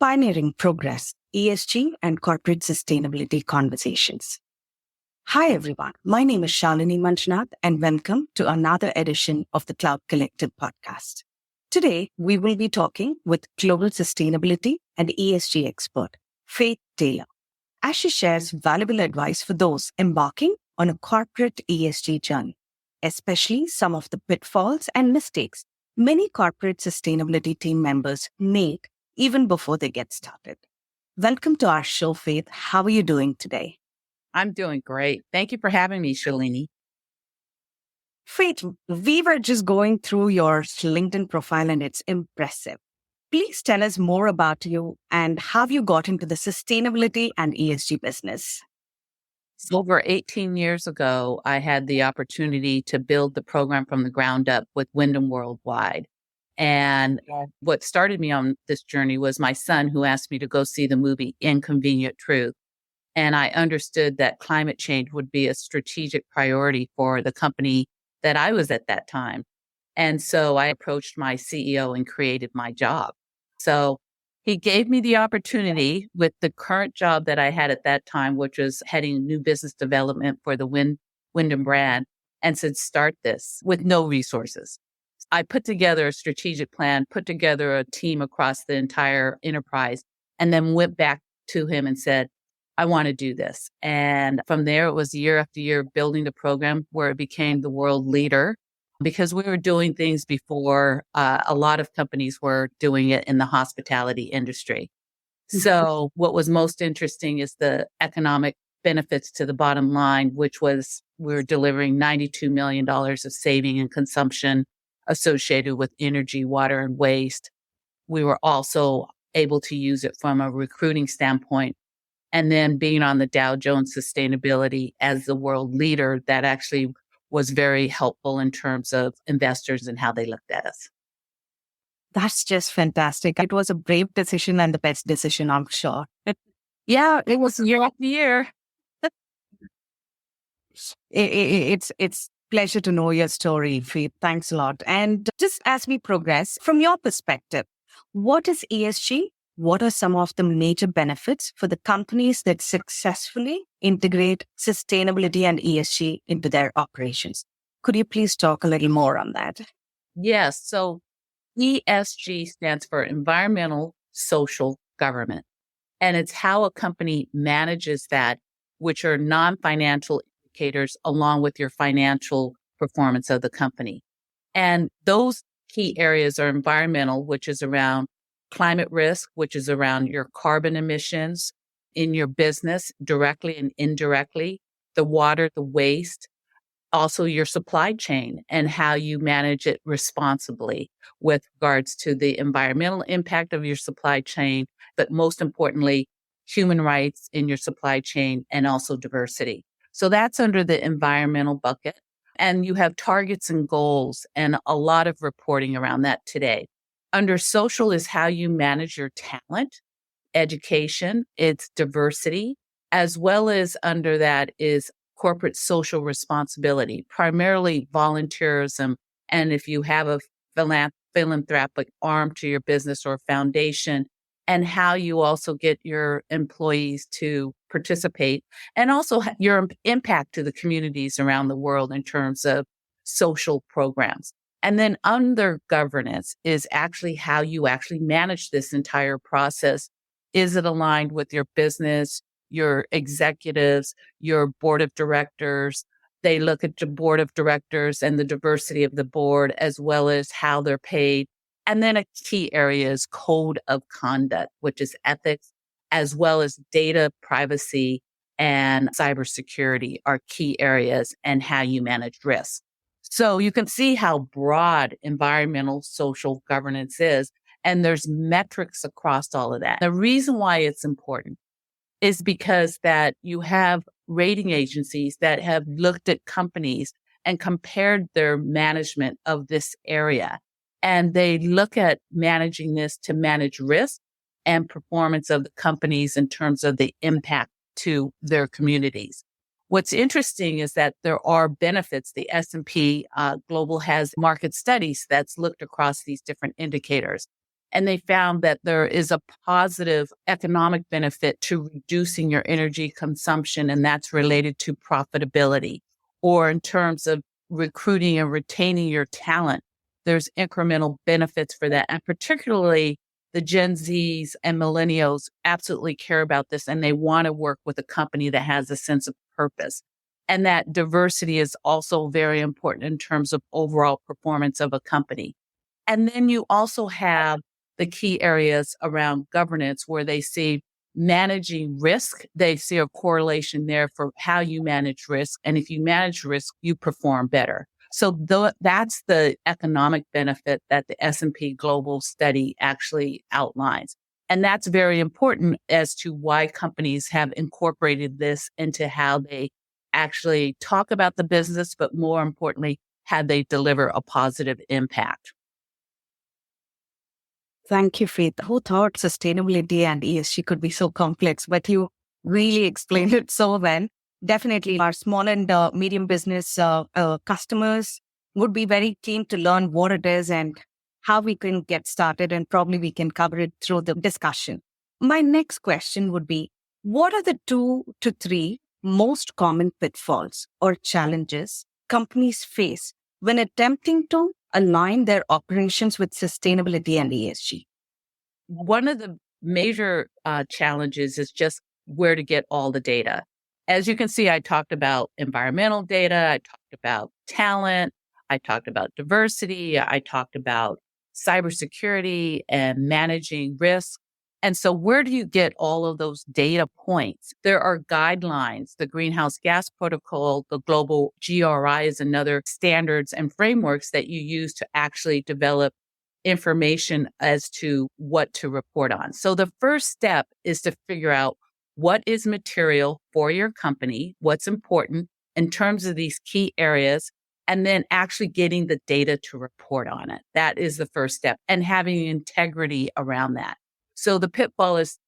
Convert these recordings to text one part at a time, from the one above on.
Pioneering Progress, ESG and Corporate Sustainability Conversations. Hi, everyone. My name is Shalini Manjunath, and welcome to another edition of the Cloud Collective podcast. Today, we will be talking with global sustainability and ESG expert, Faith Taylor, as she shares valuable advice for those embarking on a corporate ESG journey, especially some of the pitfalls and mistakes many corporate sustainability team members make even before they get started. Welcome to our show, Faith. How are you doing today? I'm doing great. Thank you for having me, Shalini. Faith, we were just going through your LinkedIn profile and it's impressive. Please tell us more about you and how you got into the sustainability and ESG business. Over 18 years ago, I had the opportunity to build the program from the ground up with Wyndham Worldwide. And what started me on this journey was my son, who asked me to go see the movie Inconvenient Truth. And I understood that climate change would be a strategic priority for the company that I was at that time. And so I approached my CEO and created my job. So he gave me the opportunity with the current job that I had at that time, which was heading new business development for the Wyndham brand, and said, start this with no resources. I put together a strategic plan, put together a team across the entire enterprise, and then went back to him and said, I want to do this. And from there, it was year after year building the program where it became the world leader, because we were doing things before a lot of companies were doing it in the hospitality industry. So what was most interesting is the economic benefits to the bottom line, which was we're delivering $92 million of saving and consumption associated with energy, water, and waste. We were also able to use it from a recruiting standpoint. And then being on the Dow Jones Sustainability as the world leader, that actually was very helpful in terms of investors and how they looked at us. That's just fantastic. It was a brave decision and the best decision, I'm sure. Yeah, it was year after year. It's pleasure to know your story, Faith. Thanks a lot. And just as we progress, from your perspective, what is ESG? What are some of the major benefits for the companies that successfully integrate sustainability and ESG into their operations? Could you please talk a little more on that? Yes. So ESG stands for environmental, social, government. And it's how a company manages that, which are non-financial indicators along with your financial performance of the company. And those key areas are environmental, which is around climate risk, which is around your carbon emissions in your business directly and indirectly, the water, the waste, also your supply chain and how you manage it responsibly with regards to the environmental impact of your supply chain, but most importantly, human rights in your supply chain and also diversity. So that's under the environmental bucket. And you have targets and goals and a lot of reporting around that today. Under social is how you manage your talent, education, it's diversity, as well as under that is corporate social responsibility, primarily volunteerism. And if you have a philanthropic arm to your business or foundation, and how you also get your employees to participate, and also your impact to the communities around the world in terms of social programs. And then under governance is actually how you actually manage this entire process. Is it aligned with your business, your executives, your board of directors? They look at the board of directors and the diversity of the board, as well as how they're paid. And then a key area is code of conduct, which is ethics, as well as data privacy and cybersecurity are key areas and how you manage risk. So you can see how broad environmental social governance is, and there's metrics across all of that. The reason why it's important is because that you have rating agencies that have looked at companies and compared their management of this area. And they look at managing this to manage risk and performance of the companies in terms of the impact to their communities. What's interesting is that there are benefits. The S&P Global has market studies that's looked across these different indicators. And they found that there is a positive economic benefit to reducing your energy consumption, and that's related to profitability. Or in terms of recruiting and retaining your talent, there's incremental benefits for that. And particularly the Gen Zs and millennials absolutely care about this, and they want to work with a company that has a sense of purpose. And that diversity is also very important in terms of overall performance of a company. And then you also have the key areas around governance where they see managing risk. They see a correlation there for how you manage risk. And if you manage risk, you perform better. So that's the economic benefit that the S&P Global study actually outlines. And that's very important as to why companies have incorporated this into how they actually talk about the business, but more importantly, how they deliver a positive impact. Thank you, Faith. Who thought sustainability and ESG could be so complex, but you really explained it so well. Definitely, our small and medium business customers would be very keen to learn what it is and how we can get started, and probably we can cover it through the discussion. My next question would be, what are the 2 to 3 most common pitfalls or challenges companies face when attempting to align their operations with sustainability and ESG? One of the major challenges is just where to get all the data. As you can see, I talked about environmental data, I talked about talent, I talked about diversity, I talked about cybersecurity and managing risk. And so where do you get all of those data points? There are guidelines, the Greenhouse Gas Protocol, the global GRI is another standards and frameworks that you use to actually develop information as to what to report on. So the first step is to figure out what is material for your company, what's important in terms of these key areas, and then actually getting the data to report on it. That is the first step, and having integrity around that. So the pitfall is,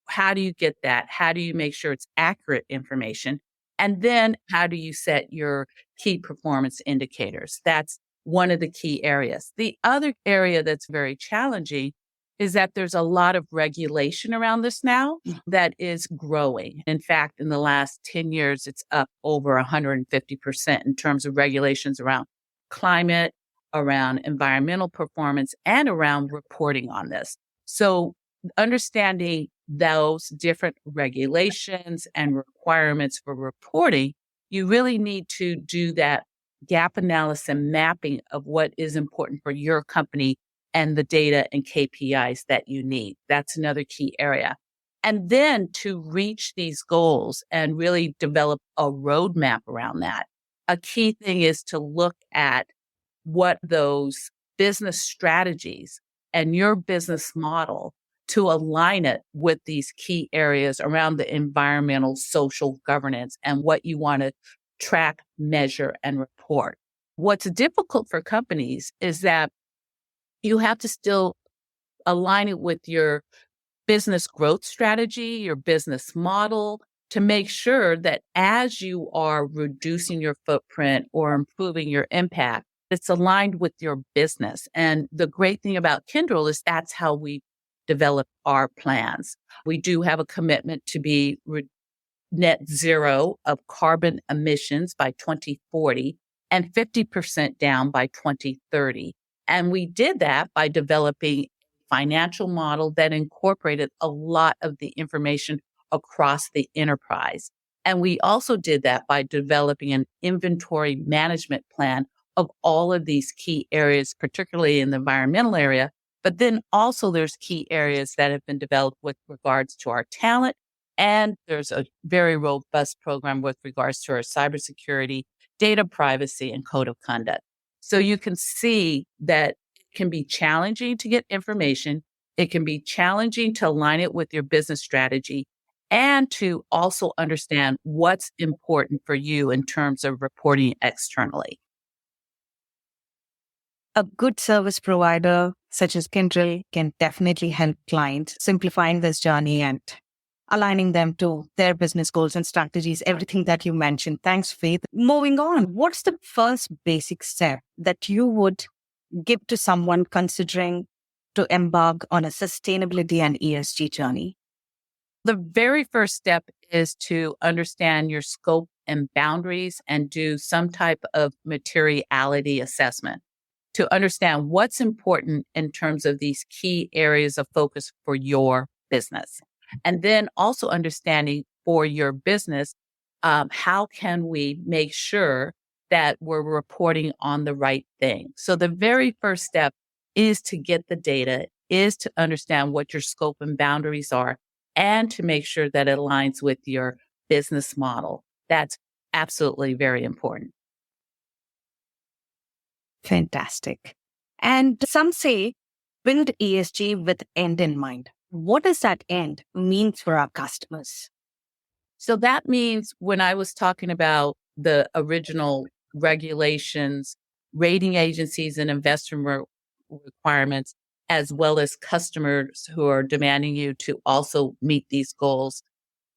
how do you get that? How do you make sure it's accurate information? And then how do you set your key performance indicators? That's one of the key areas. The other area that's very challenging is that there's a lot of regulation around this now that is growing. In fact, in the last 10 years, it's up over 150% in terms of regulations around climate, around environmental performance, and around reporting on this. So understanding those different regulations and requirements for reporting, you really need to do that gap analysis and mapping of what is important for your company and the data and KPIs that you need. That's another key area. And then to reach these goals and really develop a roadmap around that, a key thing is to look at what those business strategies and your business model to align it with these key areas around the environmental, social governance, and what you want to track, measure, and report. What's difficult for companies is that you have to still align it with your business growth strategy, your business model, to make sure that as you are reducing your footprint or improving your impact, it's aligned with your business. And the great thing about Kyndryl is that's how we develop our plans. We do have a commitment to be net zero of carbon emissions by 2040 and 50% down by 2030. And we did that by developing a financial model that incorporated a lot of the information across the enterprise. And we also did that by developing an inventory management plan of all of these key areas, particularly in the environmental area. But then also there's key areas that have been developed with regards to our talent. And there's a very robust program with regards to our cybersecurity, data privacy, and code of conduct. So you can see that it can be challenging to get information. It can be challenging to align it with your business strategy and to also understand what's important for you in terms of reporting externally. A good service provider such as Kyndryl can definitely help clients simplifying this journey and aligning them to their business goals and strategies, everything that you mentioned. Thanks, Faith. Moving on, what's the first basic step that you would give to someone considering to embark on a sustainability and ESG journey? The very first step is to understand your scope and boundaries and do some type of materiality assessment to understand what's important in terms of these key areas of focus for your business. And then also understanding for your business, how can we make sure that we're reporting on the right thing? So the very first step is to get the data, is to understand what your scope and boundaries are, and to make sure that it aligns with your business model. That's absolutely very important. Fantastic. And some say build ESG with end in mind. What does that end mean for our customers? So that means when I was talking about the original regulations, rating agencies and investor requirements, as well as customers who are demanding you to also meet these goals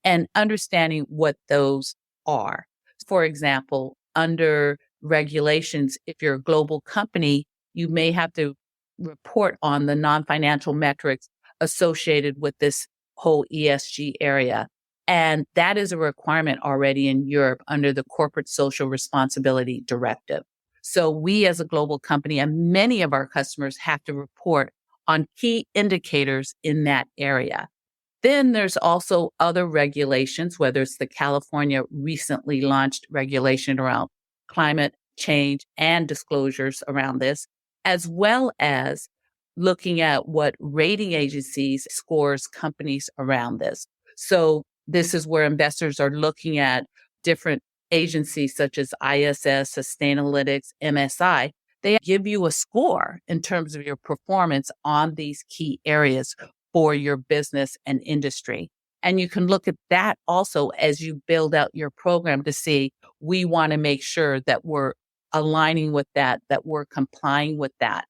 and understanding what those are. For example, under regulations, if you're a global company, you may have to report on the non-financial metrics associated with this whole ESG area. And that is a requirement already in Europe under the Corporate Social Responsibility Directive. So we as a global company and many of our customers have to report on key indicators in that area. Then there's also other regulations, whether it's the California recently launched regulation around climate change and disclosures around this, as well as looking at what rating agencies scores companies around this. So this is where investors are looking at different agencies such as ISS, Sustainalytics, MSI. They give you a score in terms of your performance on these key areas for your business and industry. And you can look at that also as you build out your program to see, we want to make sure that we're aligning with that we're complying with that.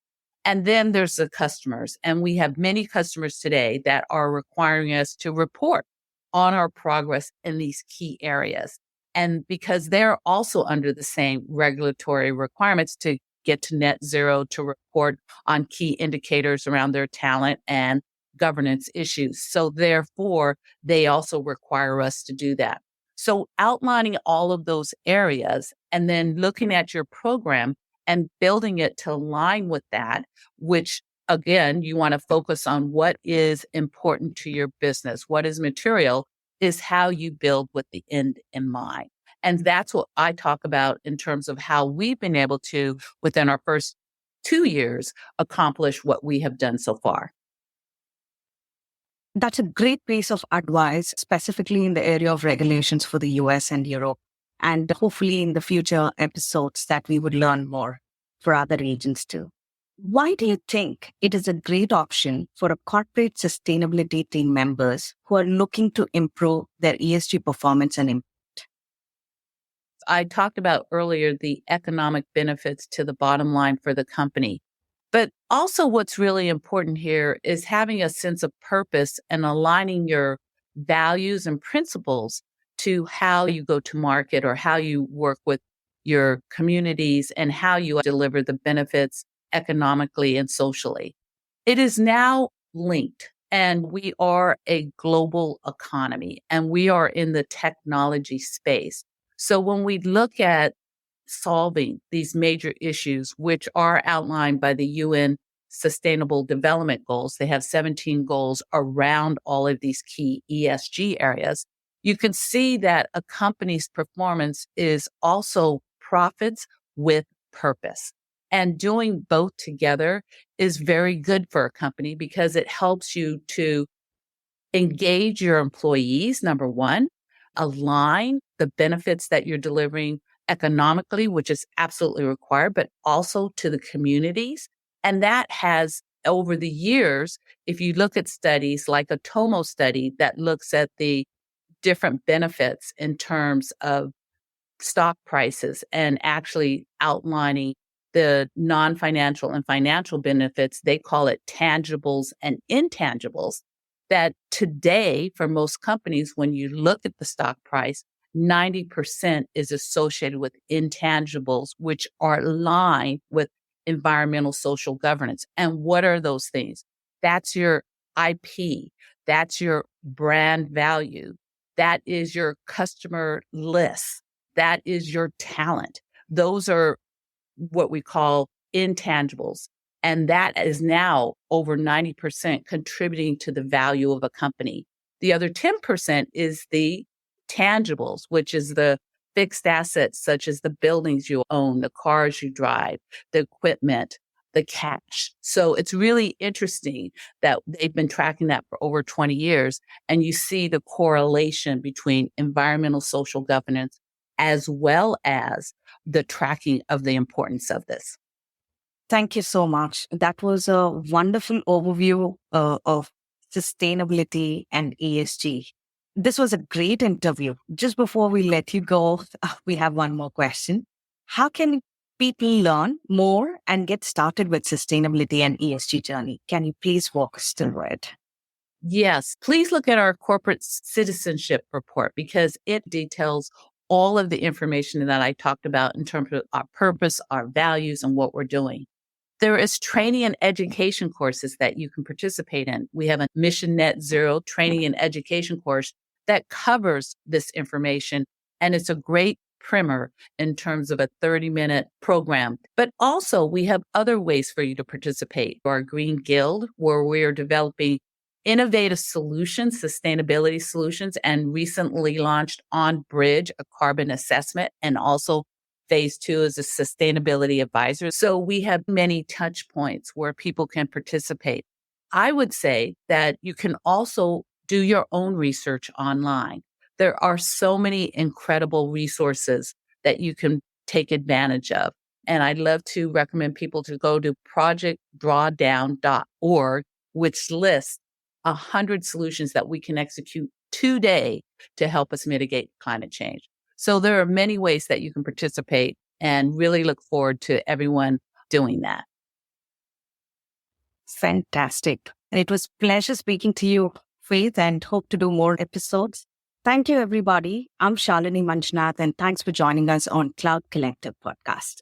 And then there's the customers. And we have many customers today that are requiring us to report on our progress in these key areas. And because they're also under the same regulatory requirements to get to net zero, to report on key indicators around their talent and governance issues. So therefore, they also require us to do that. So outlining all of those areas and then looking at your program and building it to align with that, which again, you want to focus on what is important to your business, what is material, is how you build with the end in mind. And that's what I talk about in terms of how we've been able to, within our first 2 years, accomplish what we have done so far. That's a great piece of advice, specifically in the area of regulations for the US and Europe. And hopefully in the future episodes that we would learn more for other regions too. Why do you think it is a great option for a corporate sustainability team members who are looking to improve their ESG performance and impact? I talked about earlier the economic benefits to the bottom line for the company. But also what's really important here is having a sense of purpose and aligning your values and principles to how you go to market or how you work with your communities and how you deliver the benefits economically and socially. It is now linked, and we are a global economy and we are in the technology space. So when we look at solving these major issues, which are outlined by the UN Sustainable Development Goals. They have 17 goals around all of these key ESG areas. You can see that a company's performance is also profits with purpose. And doing both together is very good for a company because it helps you to engage your employees, number one, align the benefits that you're delivering economically, which is absolutely required, but also to the communities. And that has, over the years, if you look at studies like a Tomo study that looks at the different benefits in terms of stock prices and actually outlining the non-financial and financial benefits, they call it tangibles and intangibles, that today for most companies, when you look at the stock price, 90% is associated with intangibles, which are aligned with environmental social governance. And what are those things? That's your IP. That's your brand value. That is your customer list. That is your talent. Those are what we call intangibles. And that is now over 90% contributing to the value of a company. The other 10% is the tangibles, which is the fixed assets, such as the buildings you own, the cars you drive, the equipment, the cash. So it's really interesting that they've been tracking that for over 20 years. And you see the correlation between environmental social governance as well as the tracking of the importance of this. Thank you so much. That was a wonderful overview of sustainability and ESG. This was a great interview. Just before we let you go, we have one more question. How can people learn more and get started with sustainability and ESG journey? Can you please walk us through it? Yes, please look at our corporate citizenship report because it details all of the information that I talked about in terms of our purpose, our values, and what we're doing. There is training and education courses that you can participate in. We have a Mission Net Zero training and education course that covers this information, and it's a great primer in terms of a 30-minute program. But also, we have other ways for you to participate. Our Green Guild, where we are developing innovative solutions, sustainability solutions, and recently launched On Bridge, a carbon assessment, and also Phase 2 is a sustainability advisor. So we have many touch points where people can participate. I would say that you can also do your own research online. There are so many incredible resources that you can take advantage of. And I'd love to recommend people to go to projectdrawdown.org, which lists 100 solutions that we can execute today to help us mitigate climate change. So there are many ways that you can participate and really look forward to everyone doing that. Fantastic. And it was a pleasure speaking to you, Faith, and hope to do more episodes. Thank you, everybody. I'm Shalini Manjunath, and thanks for joining us on Cloud Collective Podcast.